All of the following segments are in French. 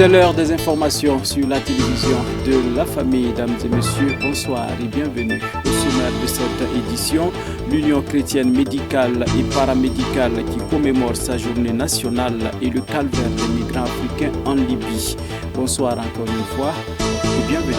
C'est l'heure des informations sur la télévision de la famille. Mesdames et messieurs, bonsoir et bienvenue au sommaire de cette édition. L'Union chrétienne médicale et paramédicale qui commémore sa journée nationale et le calvaire des migrants africains en Libye. Bonsoir encore une fois et bienvenue.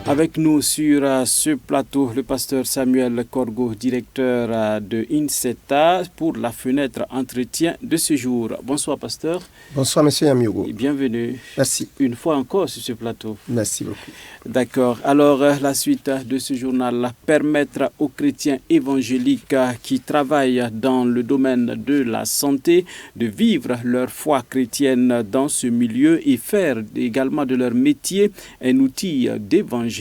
Avec nous sur ce plateau, le pasteur Samuel Korgo, directeur de INSETA, pour la fenêtre entretien de ce jour. Bonsoir, pasteur. Bonsoir, monsieur Yamiogo. Et bienvenue. Merci. Une fois encore sur ce plateau. Merci beaucoup. D'accord. Alors, la suite de ce journal, permettre aux chrétiens évangéliques qui travaillent dans le domaine de la santé de vivre leur foi chrétienne dans ce milieu et faire également de leur métier un outil d'évangélisation.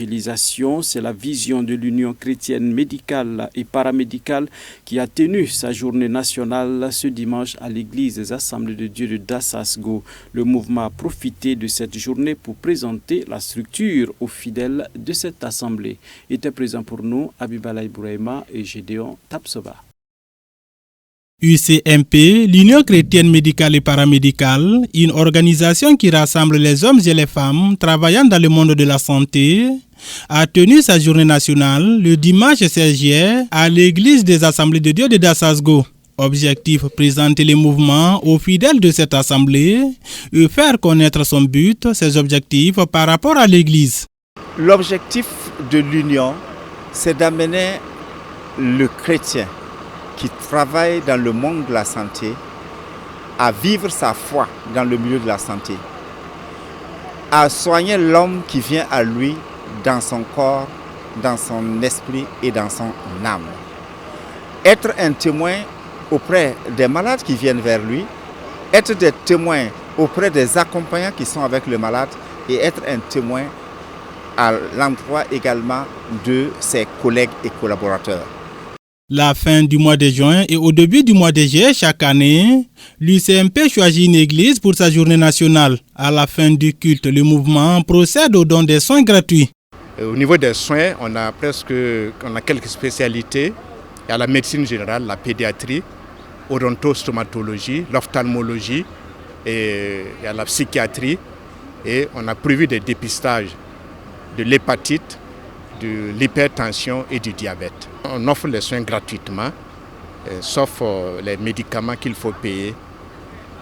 C'est la vision de l'Union chrétienne médicale et paramédicale qui a tenu sa journée nationale ce dimanche à l'église des Assemblées de Dieu de Dassasgo. Le mouvement a profité de cette journée pour présenter la structure aux fidèles de cette assemblée. Étaient présents pour nous Abibalaï Bouraïma et Gédéon Tapsoba. UCMP, l'Union chrétienne médicale et paramédicale, une organisation qui rassemble les hommes et les femmes travaillant dans le monde de la santé, a tenu sa journée nationale le dimanche 16 juillet à l'église des Assemblées de Dieu de Dassasgo. Objectif, présenter les mouvements aux fidèles de cette assemblée et faire connaître son but, ses objectifs par rapport à l'église. L'objectif de l'Union, c'est d'amener le chrétien qui travaille dans le monde de la santé à vivre sa foi dans le milieu de la santé, à soigner l'homme qui vient à lui dans son corps, dans son esprit et dans son âme. Être un témoin auprès des malades qui viennent vers lui, être des témoins auprès des accompagnants qui sont avec le malade et être un témoin à l'endroit également de ses collègues et collaborateurs. La fin du mois de juin et au début du mois de juillet chaque année, l'UCMP choisit une église pour sa journée nationale. À la fin du culte, le mouvement procède au don des soins gratuits. Au niveau des soins, on a quelques spécialités. Il y a la médecine générale, la pédiatrie, odontostomatologie, l'ophtalmologie, et il y a la psychiatrie. Et on a prévu des dépistages de l'hépatite, de l'hypertension et du diabète. On offre les soins gratuitement, sauf les médicaments qu'il faut payer.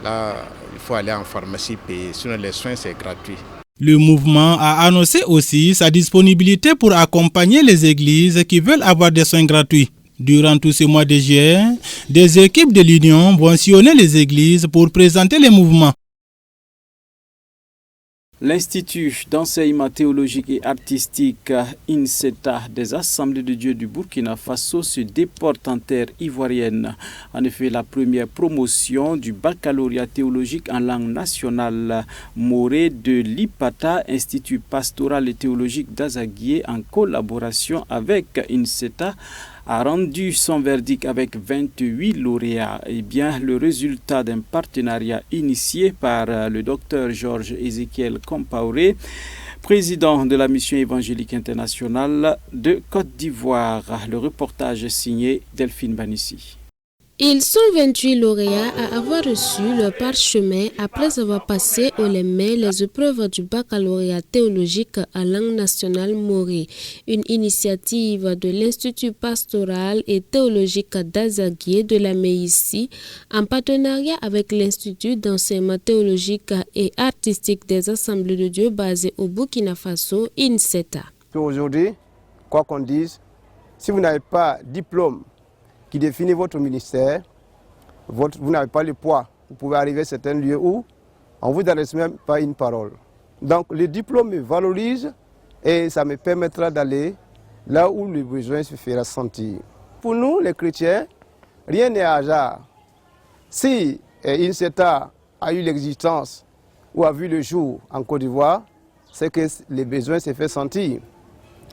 Là, il faut aller en pharmacie payer, sinon les soins c'est gratuit. Le mouvement a annoncé aussi sa disponibilité pour accompagner les églises qui veulent avoir des soins gratuits. Durant tout ce mois de juillet, des équipes de l'Union vont sillonner les églises pour présenter les mouvements. L'Institut d'enseignement théologique et artistique INSETA des Assemblées de Dieu du Burkina Faso se déporte en terre ivoirienne. En effet, la première promotion du baccalauréat théologique en langue nationale Moré de l'IPATA, Institut pastoral et théologique d'Azaguié, en collaboration avec INSETA, a rendu son verdict avec 28 lauréats. Eh bien, le résultat d'un partenariat initié par le docteur Georges Ezekiel Compaoré, président de la mission évangélique internationale de Côte d'Ivoire. Le reportage signé Delphine Banissi. Ils sont 28 lauréats à avoir reçu leur parchemin après avoir passé haut les mains les épreuves du baccalauréat théologique en langue nationale Moré, une initiative de l'Institut pastoral et théologique d'Azaguié de la Méissi, en partenariat avec l'Institut d'enseignement théologique et artistique des Assemblées de Dieu basé au Burkina Faso, INSETA. Aujourd'hui, quoi qu'on dise, si vous n'avez pas de diplôme qui définit votre ministère, vous n'avez pas le poids. Vous pouvez arriver à certains lieux où on ne vous adresse même pas une parole. Donc le diplôme me valorise et ça me permettra d'aller là où le besoin se fera sentir. Pour nous, les chrétiens, rien n'est hasard. Si INSETA a eu l'existence ou a vu le jour en Côte d'Ivoire, c'est que les besoins se font sentir.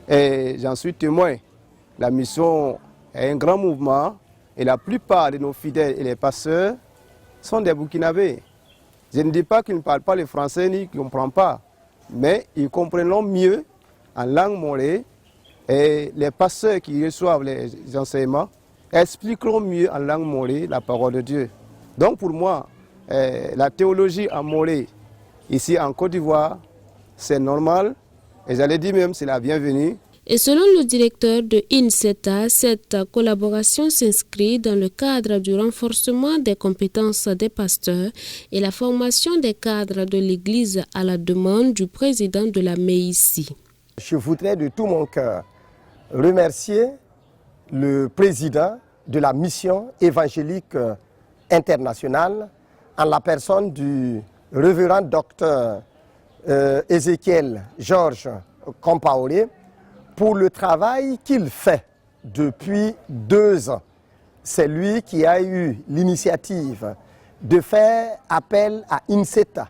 Et j'en suis témoin. La mission est un grand mouvement et la plupart de nos fidèles et les pasteurs sont des Burkinabés. Je ne dis pas qu'ils ne parlent pas le français ni qu'ils ne comprennent pas, mais ils comprennent mieux en langue morée et les pasteurs qui reçoivent les enseignements expliqueront mieux en langue morée la parole de Dieu. Donc pour moi, la théologie en moré ici en Côte d'Ivoire, c'est normal et j'allais dire même c'est la bienvenue. Et selon le directeur de INSETA, cette collaboration s'inscrit dans le cadre du renforcement des compétences des pasteurs et la formation des cadres de l'Église à la demande du président de la MEIC. Je voudrais de tout mon cœur remercier le président de la mission évangélique internationale en la personne du révérend docteur Ézéchiel Georges Compaoré pour le travail qu'il fait depuis 2 ans. C'est lui qui a eu l'initiative de faire appel à INSETA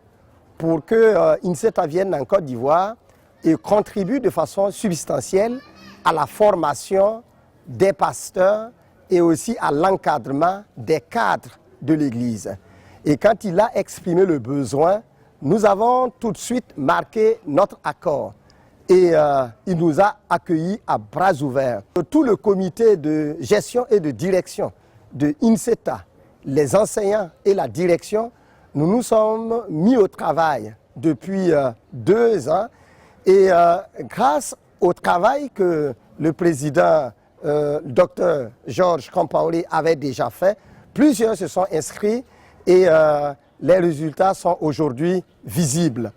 pour que INSETA vienne en Côte d'Ivoire et contribue de façon substantielle à la formation des pasteurs et aussi à l'encadrement des cadres de l'Église. Et quand il a exprimé le besoin, nous avons tout de suite marqué notre accord. Et il nous a accueillis à bras ouverts. Tout le comité de gestion et de direction de INSETA, les enseignants et la direction, nous nous sommes mis au travail depuis 2 ans. Et grâce au travail que le président Dr Georges Compaoré avait déjà fait, plusieurs se sont inscrits et les résultats sont aujourd'hui visibles.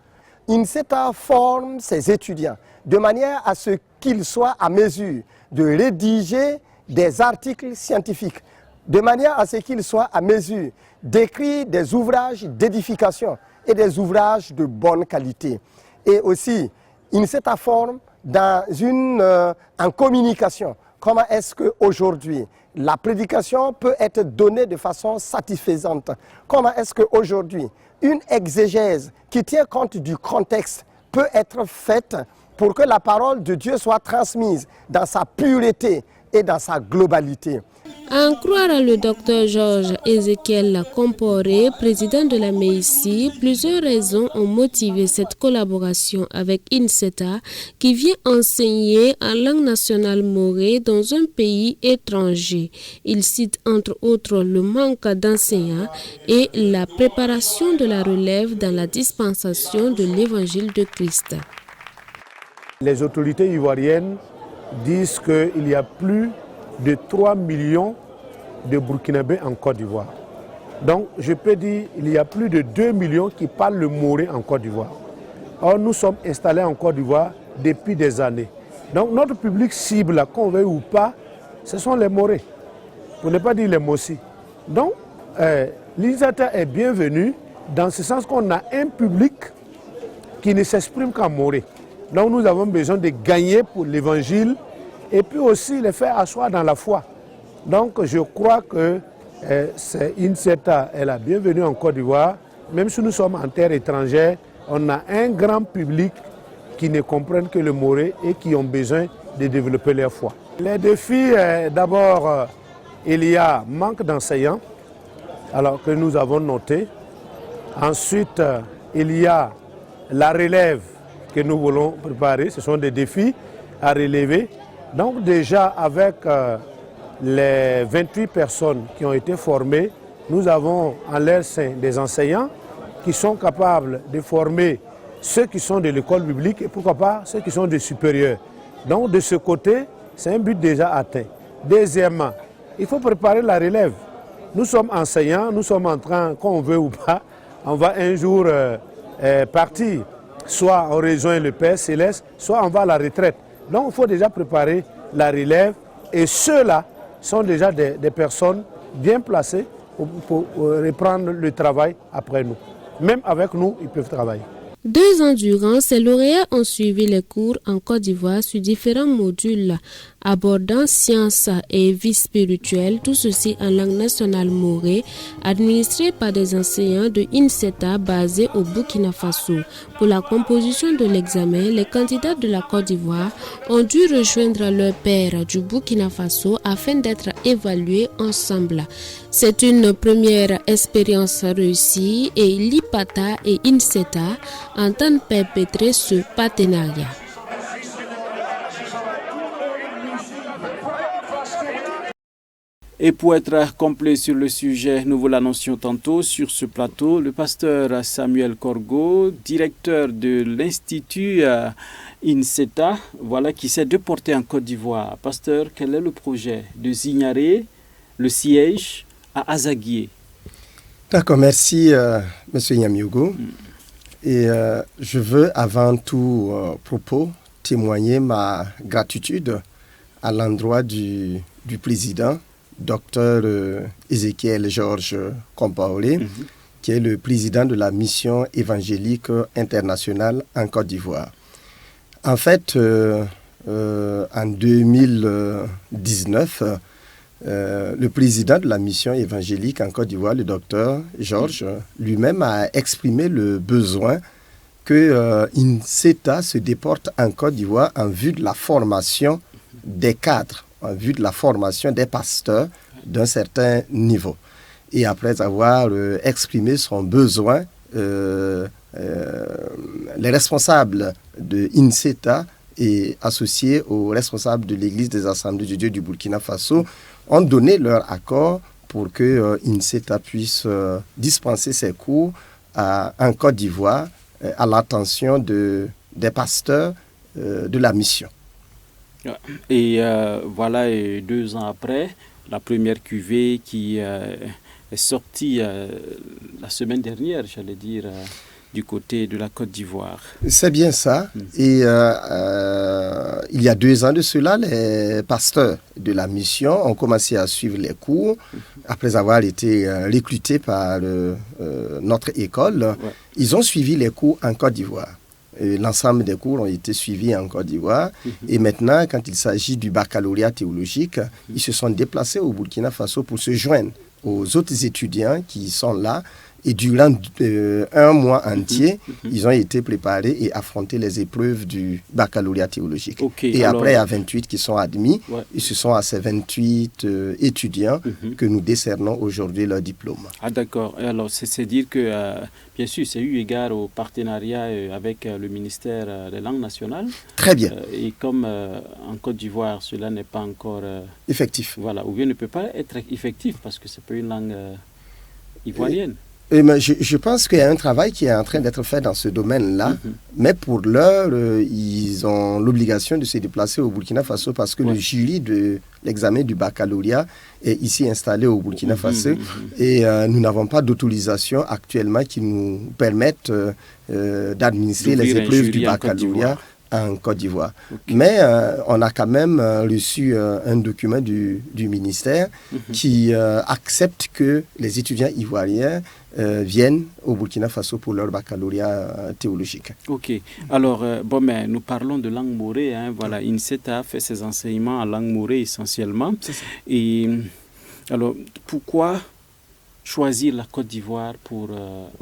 INSETA forme ses étudiants de manière à ce qu'ils soient à mesure de rédiger des articles scientifiques, de manière à ce qu'ils soient à mesure d'écrire des ouvrages d'édification et des ouvrages de bonne qualité. Et aussi, INSETA forme en communication. Comment est-ce qu'aujourd'hui, la prédication peut être donnée de façon satisfaisante? Comment est-ce qu'aujourd'hui, une exégèse qui tient compte du contexte peut être faite pour que la parole de Dieu soit transmise dans sa pureté et dans sa globalité? À en croire le docteur Georges Ézéchiel Compaoré, président de la MEIC, plusieurs raisons ont motivé cette collaboration avec INSETA qui vient enseigner en langue nationale morée dans un pays étranger. Il cite entre autres le manque d'enseignants et la préparation de la relève dans la dispensation de l'évangile de Christ. Les autorités ivoiriennes disent qu'il y a plus de 3 millions de Burkinabés en Côte d'Ivoire. Donc je peux dire qu'il y a plus de 2 millions qui parlent le moré en Côte d'Ivoire. Or nous sommes installés en Côte d'Ivoire depuis des années. Donc notre public cible, qu'on veuille ou pas, ce sont les morés, pour ne pas dire les mossis. Donc l'initiative est bienvenue dans ce sens qu'on a un public qui ne s'exprime qu'en moré. Donc nous avons besoin de gagner pour l'évangile et puis aussi les faire asseoir dans la foi. Donc je crois que INSETA est la bienvenue en Côte d'Ivoire. Même si nous sommes en terre étrangère, on a un grand public qui ne comprennent que le moré et qui ont besoin de développer leur foi. Les défis, d'abord, il y a manque d'enseignants, alors que nous avons noté. Ensuite, il y a la relève que nous voulons préparer. Ce sont des défis à relever. Donc déjà, avec les 28 personnes qui ont été formées, nous avons en leur sein des enseignants qui sont capables de former ceux qui sont de l'école publique et pourquoi pas ceux qui sont des supérieurs. Donc de ce côté, c'est un but déjà atteint. Deuxièmement, il faut préparer la relève. Nous sommes enseignants, nous sommes en train, qu'on veut ou pas, on va un jour partir. Soit on rejoint le Père Céleste, soit on va à la retraite. Donc il faut déjà préparer la relève et ceux-là sont déjà des personnes bien placées pour reprendre le travail après nous. Même avec nous, ils peuvent travailler. 2 ans durant, ces lauréats ont suivi les cours en Côte d'Ivoire sur différents modules abordant sciences et vie spirituelle, tout ceci en langue nationale morée, administré par des enseignants de INSETA basés au Burkina Faso. Pour la composition de l'examen, les candidats de la Côte d'Ivoire ont dû rejoindre leur pairs du Burkina Faso afin d'être évalués ensemble. C'est une première expérience réussie et l'IPATA et INSETA entendent perpétrer ce partenariat. Et pour être complet sur le sujet, nous vous l'annoncions tantôt sur ce plateau, le pasteur Samuel Korgo, directeur de l'Institut INSETA, voilà, qui s'est déporté en Côte d'Ivoire. Pasteur, quel est le projet de Zignaré, le siège à Azaguié? D'accord, merci M. Nyamiogo. Et je veux avant tout propos témoigner ma gratitude à l'endroit du président, Dr Ezekiel Georges Compaoré, qui est le président de la mission évangélique internationale en Côte d'Ivoire. En fait, en 2019, le président de la mission évangélique en Côte d'Ivoire, le docteur Georges, lui-même a exprimé le besoin que INSETA se déporte en Côte d'Ivoire en vue de la formation des cadres, en vue de la formation des pasteurs d'un certain niveau. Et après avoir exprimé son besoin, les responsables de INSETA et associés aux responsables de l'Église des Assemblées de Dieu du Burkina Faso ont donné leur accord pour que INSETA puisse dispenser ses cours en Côte d'Ivoire à l'attention des pasteurs de la mission. Et voilà, 2 ans après, la première cuvée qui est sortie la semaine dernière, j'allais dire, du côté de la Côte d'Ivoire. C'est bien ça. Et il y a 2 ans de cela, les pasteurs de la mission ont commencé à suivre les cours après avoir été recrutés par notre école. Ouais. Ils ont suivi les cours en Côte d'Ivoire. L'ensemble des cours ont été suivis en Côte d'Ivoire. Et maintenant, quand il s'agit du baccalauréat théologique, ils se sont déplacés au Burkina Faso pour se joindre aux autres étudiants qui sont là. Et durant 1 mois entier, ils ont été préparés et affronté les épreuves du baccalauréat théologique. Okay, et alors, après, il y a 28 qui sont admis. Ouais. Et ce sont à ces 28 étudiants que nous décernons aujourd'hui leur diplôme. Ah d'accord. Alors, c'est dire que, bien sûr, c'est eu égard au partenariat avec le ministère des langues nationales. Très bien. Et comme en Côte d'Ivoire, cela n'est pas encore... effectif. Voilà, ou bien ne peut pas être effectif parce que ce n'est pas une langue ivoirienne. Je pense qu'il y a un travail qui est en train d'être fait dans ce domaine-là, mais pour l'heure, ils ont l'obligation de se déplacer au Burkina Faso parce que le jury de l'examen du baccalauréat est ici installé au Burkina Faso et nous n'avons pas d'autorisation actuellement qui nous permette d'administrer les épreuves du baccalauréat en Côte d'Ivoire. Okay. Mais on a quand même reçu un document du ministère qui accepte que les étudiants ivoiriens viennent au Burkina Faso pour leur baccalauréat théologique. Ok. Alors, nous parlons de langue morée. Voilà, INSETA fait ses enseignements en langue morée essentiellement. Et alors, pourquoi choisir la Côte d'Ivoire pour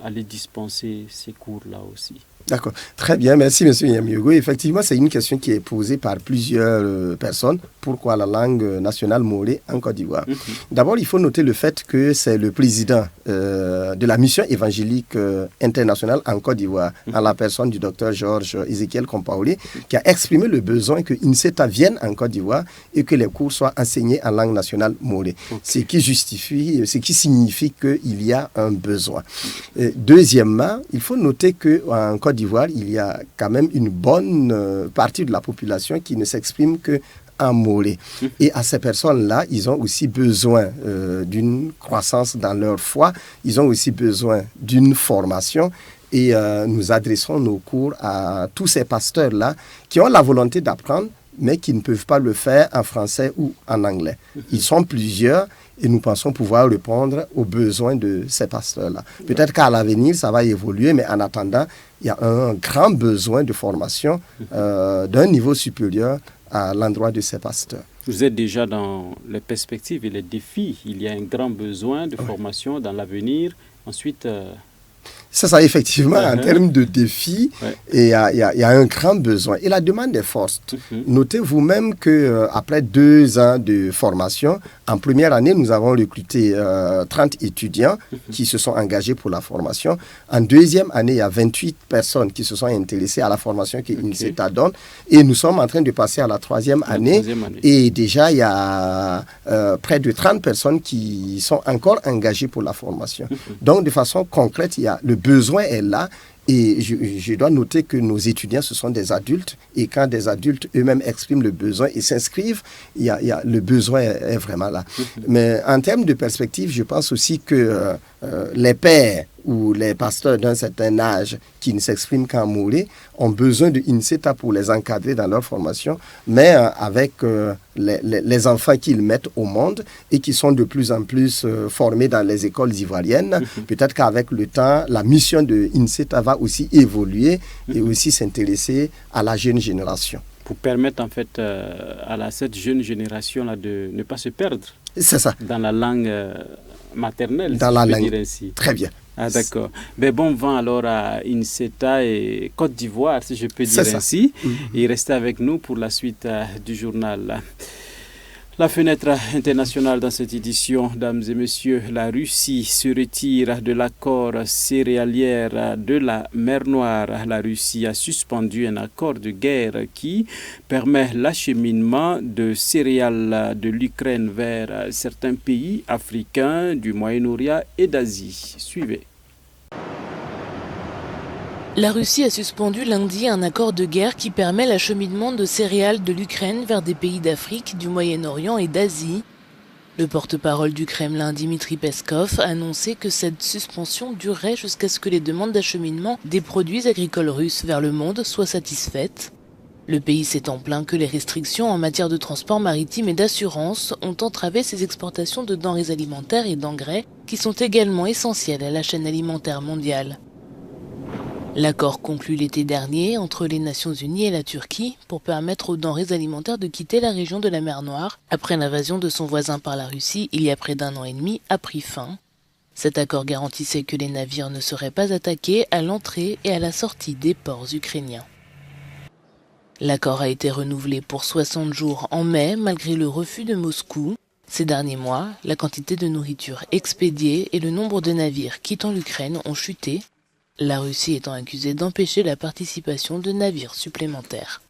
aller dispenser ces cours-là aussi? D'accord. Très bien. Merci, M. Nyamiogo. Effectivement, c'est une question qui est posée par plusieurs personnes. Pourquoi la langue nationale morée en Côte d'Ivoire? D'abord, il faut noter le fait que c'est le président de la mission évangélique internationale en Côte d'Ivoire, en la personne du docteur Georges Ezekiel Compaoré, qui a exprimé le besoin que INSETA vienne en Côte d'Ivoire et que les cours soient enseignés en langue nationale morée. Ce qui signifie qu'il y a un besoin. Deuxièmement, il faut noter qu'en Côte d'Ivoire, il y a quand même une bonne partie de la population qui ne s'exprime qu'en moré. Et à ces personnes-là, ils ont aussi besoin d'une croissance dans leur foi, ils ont aussi besoin d'une formation. Et nous adressons nos cours à tous ces pasteurs-là qui ont la volonté d'apprendre, mais qui ne peuvent pas le faire en français ou en anglais. Ils sont plusieurs et nous pensons pouvoir répondre aux besoins de ces pasteurs-là. Peut-être qu'à l'avenir, ça va évoluer, mais en attendant, il y a un grand besoin de formation d'un niveau supérieur à l'endroit de ces pasteurs. Vous êtes déjà dans les perspectives et les défis. Il y a un grand besoin de formation dans l'avenir. Ensuite... Ça, effectivement, en termes de défis, il y a un grand besoin. Et la demande est forte. Notez vous-même qu'après 2 ans de formation, en première année, nous avons recruté 30 étudiants qui se sont engagés pour la formation. En deuxième année, il y a 28 personnes qui se sont intéressées à la formation que INSETA donne. Et nous sommes en train de passer à la troisième année. Et déjà, il y a près de 30 personnes qui sont encore engagées pour la formation. Donc, de façon concrète, le besoin est là. Et je dois noter que nos étudiants, ce sont des adultes. Et quand des adultes eux-mêmes expriment le besoin et s'inscrivent, le besoin est vraiment là. Mais en termes de perspective, je pense aussi que les pères ou les pasteurs d'un certain âge qui ne s'expriment qu'en Moré ont besoin de INSETA pour les encadrer dans leur formation, mais avec les enfants qu'ils mettent au monde et qui sont de plus en plus formés dans les écoles ivoiriennes. Peut-être qu'avec le temps, la mission de INSETA va aussi évoluer et aussi s'intéresser à la jeune génération. Pour permettre en fait à cette jeune génération-là de ne pas se perdre. C'est ça. Dans la langue maternelle, dans si la je peux langue. dire ainsi. Très bien. Ah d'accord. Mais bon vent alors à INSETA et Côte d'Ivoire, si je peux dire ainsi. Et restez avec nous pour la suite du journal. La fenêtre internationale dans cette édition, dames et messieurs, la Russie se retire de l'accord céréalier de la mer Noire. La Russie a suspendu un accord de guerre qui permet l'acheminement de céréales de l'Ukraine vers certains pays africains, du Moyen-Orient et d'Asie. Suivez. La Russie a suspendu lundi un accord de guerre qui permet l'acheminement de céréales de l'Ukraine vers des pays d'Afrique, du Moyen-Orient et d'Asie. Le porte-parole du Kremlin, Dmitri Peskov, a annoncé que cette suspension durerait jusqu'à ce que les demandes d'acheminement des produits agricoles russes vers le monde soient satisfaites. Le pays s'est en plaint que les restrictions en matière de transport maritime et d'assurance ont entravé ses exportations de denrées alimentaires et d'engrais qui sont également essentiels à la chaîne alimentaire mondiale. L'accord conclu l'été dernier entre les Nations Unies et la Turquie pour permettre aux denrées alimentaires de quitter la région de la mer Noire après l'invasion de son voisin par la Russie il y a près d'1 an et demi a pris fin. Cet accord garantissait que les navires ne seraient pas attaqués à l'entrée et à la sortie des ports ukrainiens. L'accord a été renouvelé pour 60 jours en mai malgré le refus de Moscou. Ces derniers mois, la quantité de nourriture expédiée et le nombre de navires quittant l'Ukraine ont chuté, la Russie étant accusée d'empêcher la participation de navires supplémentaires.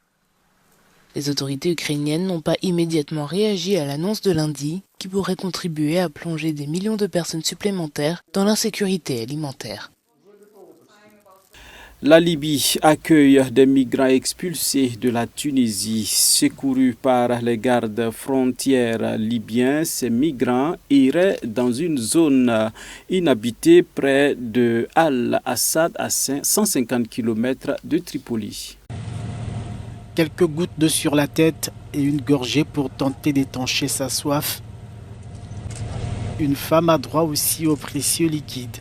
Les autorités ukrainiennes n'ont pas immédiatement réagi à l'annonce de lundi, qui pourrait contribuer à plonger des millions de personnes supplémentaires dans l'insécurité alimentaire. La Libye accueille des migrants expulsés de la Tunisie. Secourus par les gardes frontières libyens, ces migrants iraient dans une zone inhabitée près de Al-Assad à 150 km de Tripoli. Quelques gouttes d'eau sur la tête et une gorgée pour tenter d'étancher sa soif. Une femme a droit aussi au précieux liquide.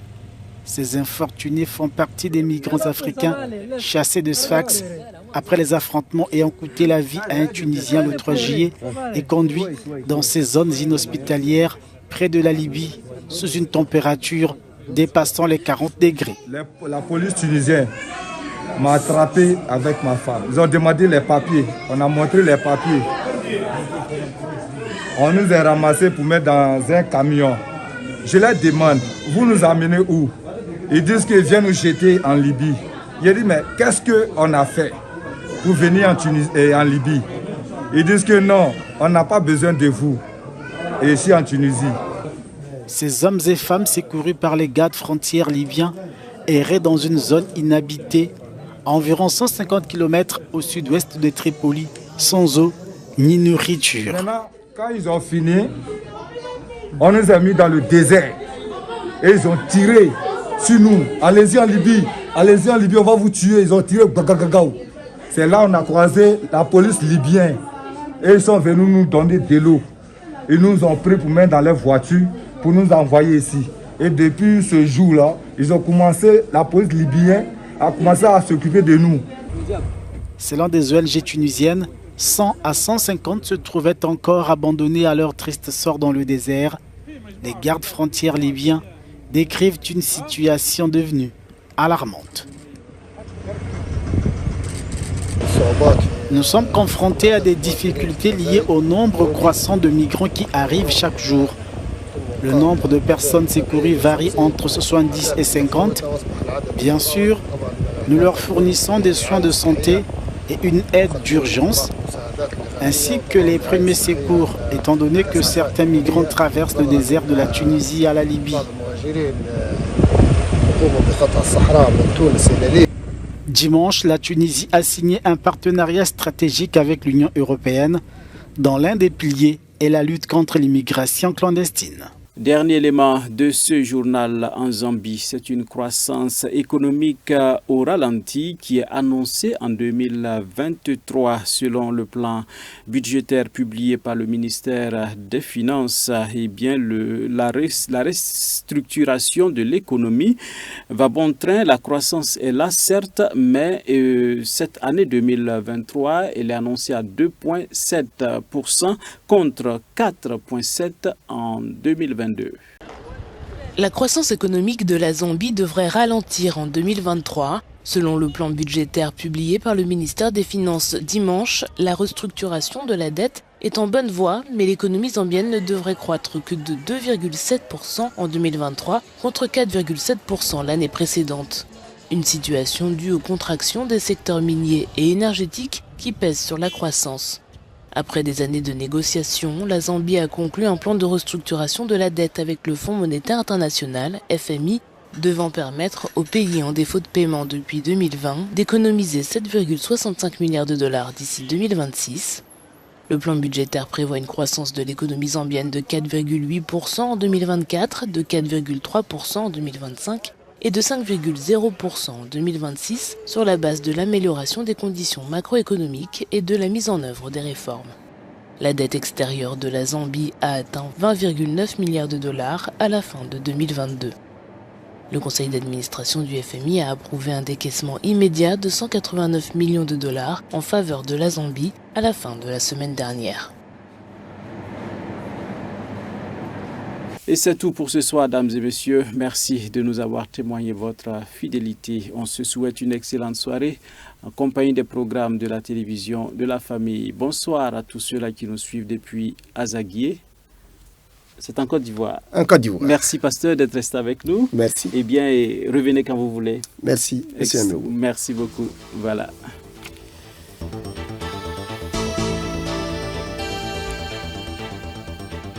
Ces infortunés font partie des migrants africains chassés de Sfax après les affrontements ayant coûté la vie à un Tunisien le 3 juillet et conduit dans ces zones inhospitalières près de la Libye sous une température dépassant les 40 degrés. La police tunisienne m'a attrapé avec ma femme. Ils ont demandé les papiers. On a montré les papiers. On nous a ramassés pour mettre dans un camion. Je leur demande, vous nous amenez où? Ils disent qu'ils viennent nous jeter en Libye. J'ai dit, mais qu'est-ce qu'on a fait pour venir en Libye? Ils disent que non, on n'a pas besoin de vous. Et ici en Tunisie. Ces hommes et femmes secourus par les gardes frontières libyens erraient dans une zone inhabitée à environ 150 km au sud-ouest de Tripoli, sans eau ni nourriture. Maintenant, quand ils ont fini, on nous a mis dans le désert et ils ont tiré sur nous. Allez-y en Libye, on va vous tuer. Ils ont tiré. C'est là qu'on a croisé la police libyenne et ils sont venus nous donner de l'eau. Ils nous ont pris pour mettre dans leur voiture pour nous envoyer ici. Et depuis ce jour-là, la police libyenne a commencé à s'occuper de nous. Selon des ONG tunisiennes, 100 à 150 se trouvaient encore abandonnés à leur triste sort dans le désert. Les gardes frontières libyens décrivent une situation devenue alarmante. Nous sommes confrontés à des difficultés liées au nombre croissant de migrants qui arrivent chaque jour. Le nombre de personnes secourues varie entre 70 et 50. Bien sûr, nous leur fournissons des soins de santé et une aide d'urgence, ainsi que les premiers secours, étant donné que certains migrants traversent le désert de la Tunisie à la Libye. Dimanche, la Tunisie a signé un partenariat stratégique avec l'Union européenne, dont l'un des piliers est la lutte contre l'immigration clandestine. Dernier élément de ce journal en Zambie, c'est une croissance économique au ralenti qui est annoncée en 2023 selon le plan budgétaire publié par le ministère des Finances. Eh bien, la restructuration de l'économie va bon train. La croissance est là, certes, mais cette année 2023, elle est annoncée à 2,7% contre 4,7% en 2022. La croissance économique de la Zambie devrait ralentir en 2023. Selon le plan budgétaire publié par le ministère des Finances dimanche, la restructuration de la dette est en bonne voie, mais l'économie zambienne ne devrait croître que de 2,7% en 2023 contre 4,7% l'année précédente. Une situation due aux contractions des secteurs miniers et énergétiques qui pèsent sur la croissance. Après des années de négociations, la Zambie a conclu un plan de restructuration de la dette avec le Fonds monétaire international, FMI, devant permettre aux pays en défaut de paiement depuis 2020 d'économiser 7,65 milliards de dollars d'ici 2026. Le plan budgétaire prévoit une croissance de l'économie zambienne de 4,8% en 2024, de 4,3% en 2025 et de 5,0% en 2026 sur la base de l'amélioration des conditions macroéconomiques et de la mise en œuvre des réformes. La dette extérieure de la Zambie a atteint 20,9 milliards de dollars à la fin de 2022. Le conseil d'administration du FMI a approuvé un décaissement immédiat de 189 millions de dollars en faveur de la Zambie à la fin de la semaine dernière. Et c'est tout pour ce soir, dames et messieurs. Merci de nous avoir témoigné votre fidélité. On se souhaite une excellente soirée en compagnie des programmes de la télévision de la famille. Bonsoir à tous ceux-là qui nous suivent depuis Azaguié. C'est en Côte d'Ivoire. En Côte d'Ivoire. Merci, pasteur, d'être resté avec nous. Merci. Eh bien, revenez quand vous voulez. Merci. Merci beaucoup. Voilà.